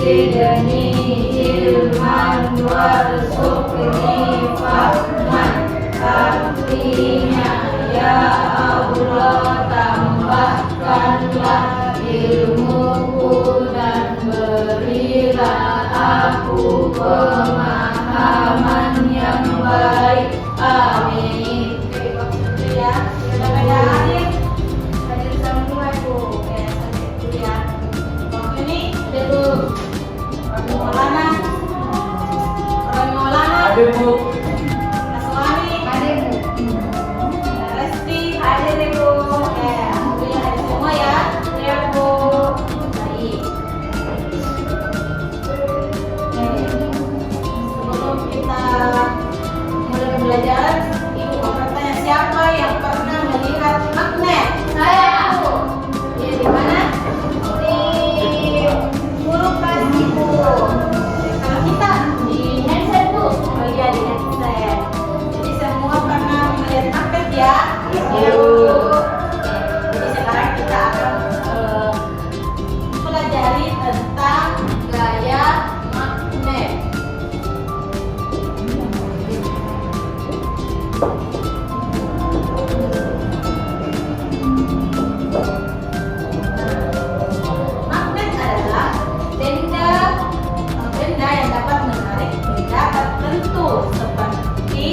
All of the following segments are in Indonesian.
zidni ilman warzuqni fahman. Artinya, ya Allah, tambahkanlah ilmuku dan berilah aku pemahaman yang baik. Amin. Oke, waktu dulu ya. Sudah hadir. Hadir semua Bu. Oke, sampai dulu ya. Waktu ini ada Bu. Orang Maulana. Orang Maulana. Ada Bu. Aswani. Hadir Bu. Resti. Hadir Bu. Oke, alhamdulillah hadir semua ya. Ya Bu. Baik. Sebelum kita mulai belajar, Ibu mau bertanya, siapa yang pernah melihat magnet? Saya Bu. Ya, di mana? Di kulkas Ibu. Kalau kita Di handset Bu. oh iya di handset. Jadi semua pernah melihat magnet ya? Iya, Bu. Jadi sekarang kita akan pelajari tentang gaya magnet. Magnet adalah benda yang dapat menarik benda tertentu seperti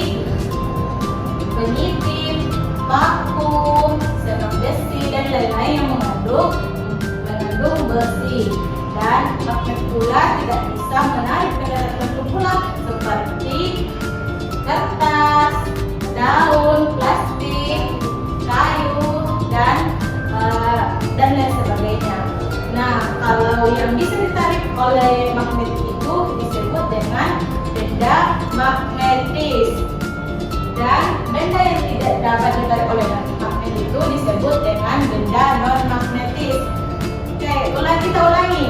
penyitik, vakum, serat besi dan lain-lain yang mengandung besi. Dan magnet pula tidak bisa menarik benda tertentu pula seperti kertas, daun, plastik, kayu dan lain sebagainya. Nah, kalau yang bisa ditarik oleh magnet itu disebut dengan benda magnetis. Dan benda yang tidak dapat ditarik oleh magnet itu disebut dengan benda non magnetis. Oke, kita ulangi.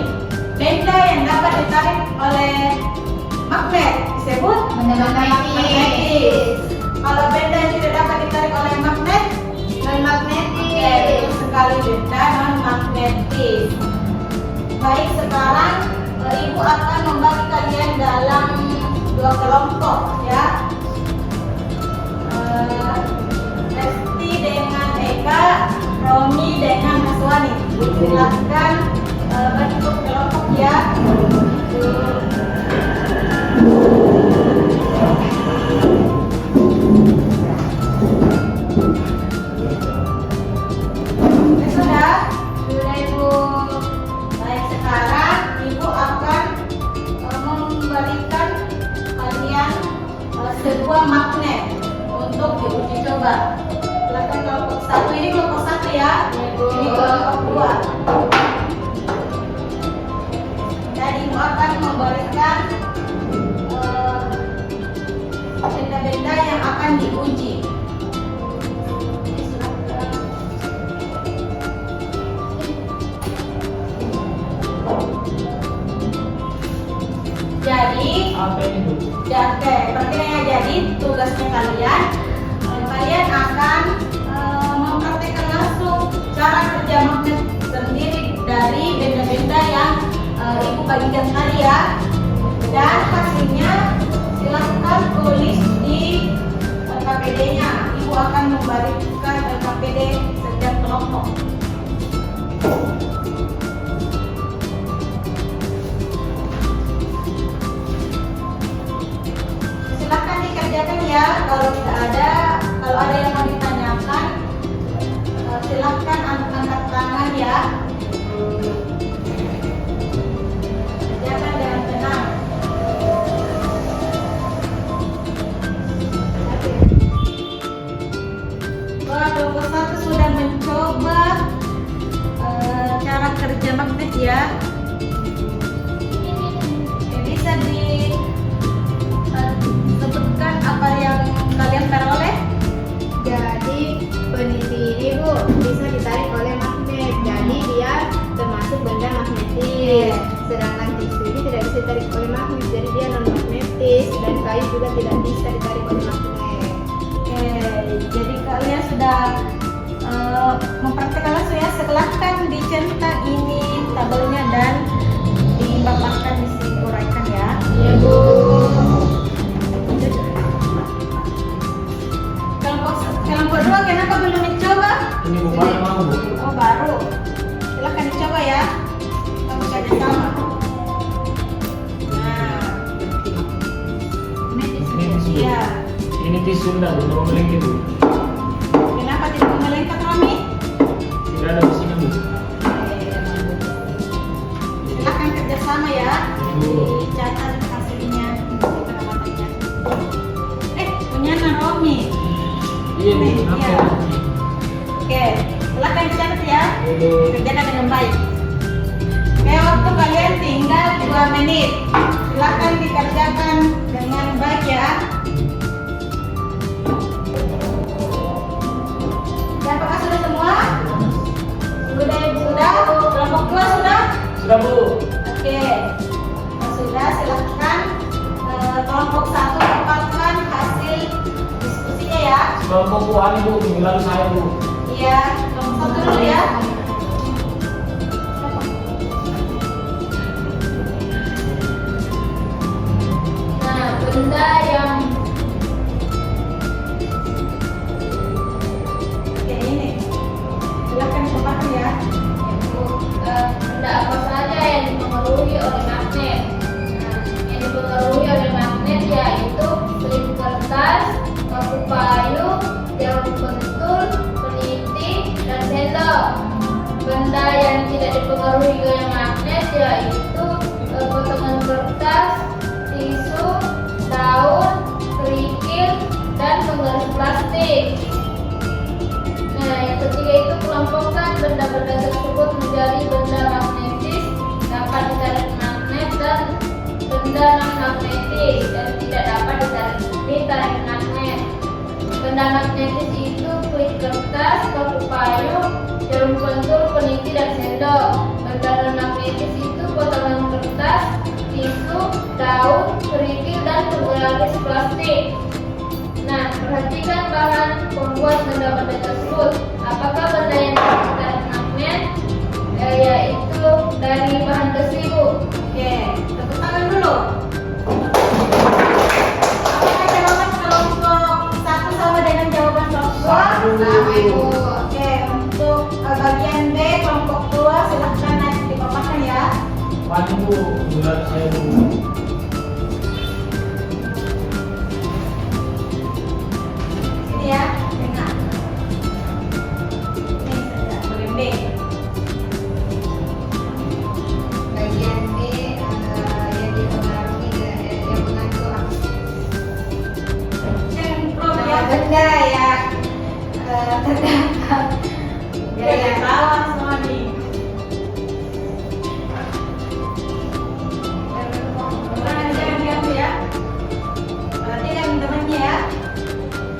Benda yang dapat ditarik oleh magnet disebut Benda magnetis. Kalau benda yang tidak dapat ditarik oleh magnet, Non magnetis. betul sekali, benda non magnetis. Baik, sekarang Ibu akan membagi kalian dalam dua kelompok ya. Resti dengan Eka, Romi dengan Aswani. Silahkan bentuk kelompok ya. Sudah? Sudah Ibu. Baik, sekarang Ibu akan memberikan kalian sebuah magnet untuk diuji coba. Silakan kelompok satu, ini kelompok satu ya. Ini kelompok dua. Dan Ibu akan memberikan benda-benda yang akan diuji. Jadi, Apa ini Bu? pertanyaannya jadi tugasnya kalian akan mempraktekkan langsung cara kerja magnet sendiri dari benda-benda yang Ibu bagikan tadi ya. Dan hasilnya silahkan tulis di LKPD-nya. Ibu akan memberikan LKPD setiap kelompok. Silahkan dikerjakan ya. Kalau ada yang mau ditanyakan, silahkan angkat tangan ya. Kerjakan dengan tenang. Kelompok satu sudah mencoba cara kerja magnet ya. Bisa disebutkan apa yang kalian peroleh? Jadi peniti ini Bu bisa ditarik oleh magnet. Jadi dia termasuk benda magnetis. Sedangkan tisu ini tidak bisa ditarik oleh magnet. Jadi dia non magnetis dan kayu juga tidak bisa ditarik oleh magnet. Oke, jadi kalian sudah mempraktekkan langsung ya. Silahkan dicetak ini tabelnya dan dipaparkan Sudah, benda melengket Bu. Kenapa tidak melengket, Romi? Tidak ada mesinnya Bu. Silakan kerjasama ya. Bu. Dicatat hasilnya, perawatannya. Punya Romi. Iya Bu, Nih, kenapa iya. ya? Oke, silakan dicatat ya. Bu. Kerjakan dengan baik. Oke, waktu kalian tinggal 2 menit. Silakan dikerjakan dengan baik ya. Apakah sudah semua? Sudah, Ibu. Sudah? Kelompok 2 sudah? Sudah Bu. Oke. Kalau sudah, silakan kelompok 1 dapatkan hasil diskusinya ya. Kelompok Bu Ali Bu, minggu lalu saya Bu. Iya, kelompok 1 dulu ya. Nah, benda yang Oke, ini. Silakan dipaparkan ya. benda apa saja yang dipengaruhi oleh magnet. Nah, yang dipengaruhi oleh magnet yaitu selip kertas, paku payung, jarum pentul, peniti, dan sendok. Benda yang tidak dipengaruhi oleh magnet yaitu potongan kertas, tisu, daun, kerikil, dan penggaris plastik. Nah, yang ketiga itu kelompokkan benda-benda tersebut menjadi benda magnetis dapat ditarik magnet dan benda non magnetis dan tidak dapat ditarik magnet. Benda magnetis itu kulit kertas, paku payung, jarum pentul, peniti, dan sendok. Benda non magnetis itu potongan kertas, tisu, daun, kerikil, dan penggaris plastik. Nah, perhatikan bahan pembuat benda-benda tersebut. Apakah benda yang ditarik magnet? Yaitu dari bahan besi, Bu. Oke, tepuk tangan dulu. Apakah jawaban kelompok 1 sama dengan jawaban kelompok 2? Sama, Ibu. Oke, untuk bagian B kelompok 2 silahkan nanti dipaparkan ya. Pani Bu, minggu lalu saya Bu. Sini ya, tengah. Ini saja, bagian B. Bagian B yang dipengaruhi yang mengatur Yang pro ya. benda yang terdapat Gaya bawah semua nih. Jangan diambil ya. Perhatikan temannya ya.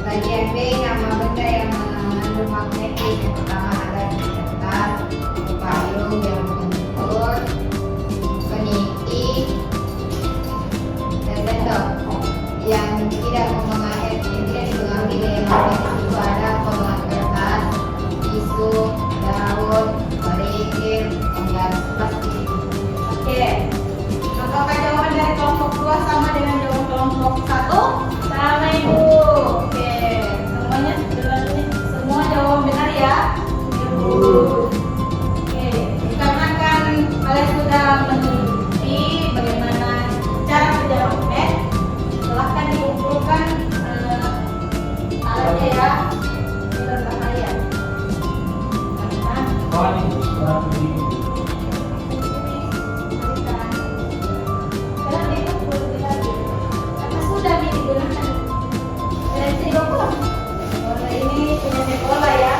bagian B nama benda yang mengandung magnetis. Yang pertama ada kertas, paku payung, jarum pentul, peniti, dan sendok. Yang tidak mempengaruhi gaya magnetis itu ada potongan kertas, tisu, daun, kerikil, penggaris plastik. Oke. Apakah jawaban dari kelompok 2 sama dengan jawaban kelompok 1? Sama, Ibu. Oke. Semuanya semua jawaban benar ya. Ibu. Oke. Dikarenakan kalian sudah meneliti bagaimana cara kerja magnet, silahkan dikumpulkan alatnya ya di tempat kalian. Karena Pani Bu, sudah begini. ini punya sekolah ya.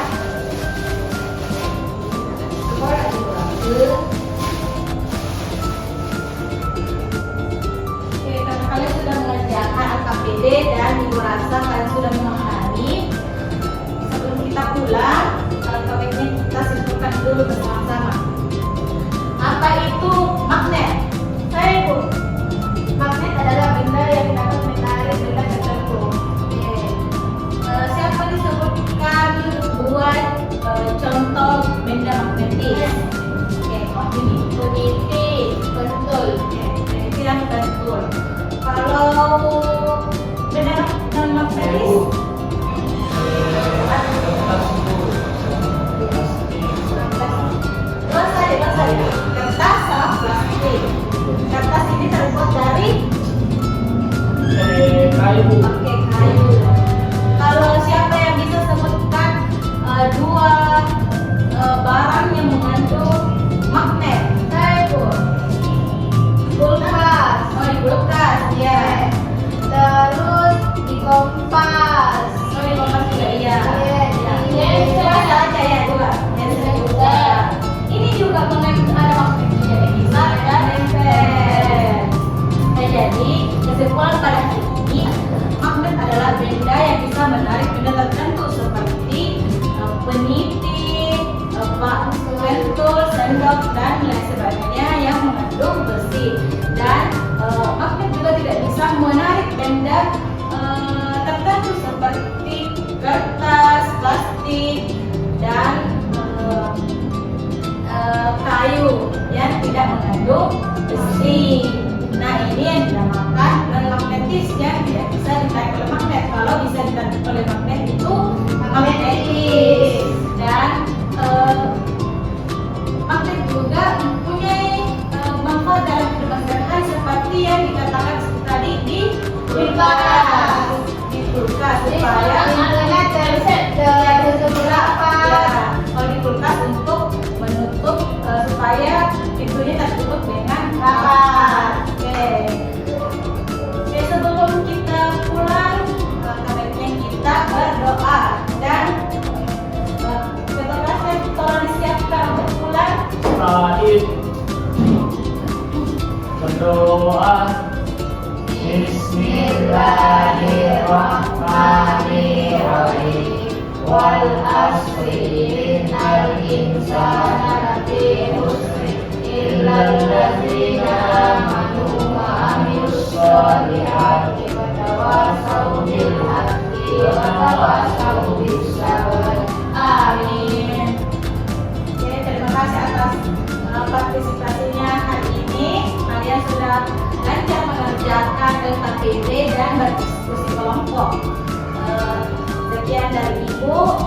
Oke, karena kalian sudah mengerjakan AKPD dan Ibu rasa kalian sudah memahami. Sebelum kita pulang, baiknya kita simpulkan dulu bersama-sama. Apa itu magnet? Saya Ibu. Magnet adalah benda yang dapat menarik benda tertentu. Oke. Siapa disebutkan buat contoh benda magnetis? Oke, ini peniti, pentul. Oke, peniti dan pentul. Kalau benda non magnetis, dua saja. Kertas sama plastik. Kertas ini terbuat dari Kayu Bu. kayu. laptop dan lain sebagainya yang mengandung besi. Dan magnet juga tidak bisa menarik benda tertentu seperti kertas, plastik, dan kayu yang tidak mengandung besi. Nah, ini yang dinamakan non-magnetis, yang tidak bisa ditarik oleh magnet. Kalau bisa ditarik oleh magnet itu magnetis. Dan magnet juga mempunyai manfaat dalam kehidupan sehari-hari seperti yang dikatakan tadi di kulkas. Di kulkas supaya kalau di kulkas untuk menutup supaya pintunya tertutup dengan rapat. Oke, sebelum kita pulang, sebaiknya kita berdoa. Dan setelah tolong disiapkan untuk pulang. Baik. Berdoa. Bismillahirrahmanirrahim. Wal asri innal insana lafi khusr illal ladzina amanu wa amilus solihati wa tawassaw bil haqqi wa tawassaw bis sabr. Amin. Oke, terima kasih atas partisipasinya hari ini. Kalian sudah lancar mengerjakan LKPD dan berdiskusi kelompok. Sekian dari Ibu.